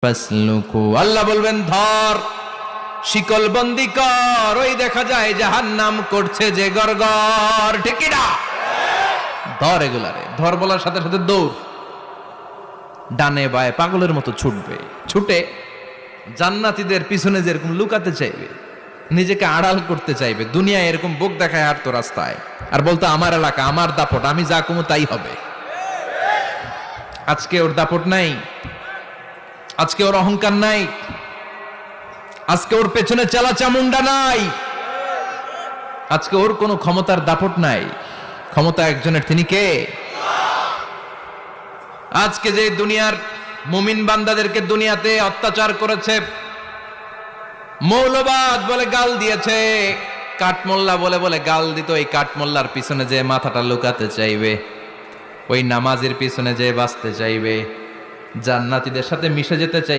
ফাসলুকু, আল্লাহ বলবেন ধর, শিকল বন্দি কর। ওই দেখা যায় জাহান্নাম করছে যে গড়গড়, ঠিক কি না? ধর এগুলারে, ধর বলার সাথে সাথে দৌড়, ডানে বায়ে পাগলের মতো ছুটবে। ছুটে জান্নাতীদের পিছনে যেরকম লুকাতে চাইবে, নিজেকে আড়াল করতে চাইবে, দুনিয়া এরকম বুক দেখায় হাঁটতো রাস্তায়, আর বলতো আমার এলাকা, আমার দাপট, আমি যা কমু তাই হবে। আজকে ওর দাপট নাই, আজকে ওর অহংকার নাই, আজকে ওর পেছনে চালা চামুন্ডা নাই, আজকে ওর কোনো ক্ষমতার দাপট নাই। ক্ষমতা একজনের, তিনি কে? আজকে যে দুনিয়ার মুমিন বান্দাদেরকে দুনিয়াতে অত্যাচার করেছে, মৌলবাদ বলে গাল দিয়েছে, কাঠমোল্লা বলে বলে গাল দিত, এই কাঠমোল্লার পিছনে যে মাথাটা লুকাতে চাইবে, ওই নামাজের পিছনে যে বাঁচতে চাইবে, জান্নাতীদের সাথে মিশে যেতে চাই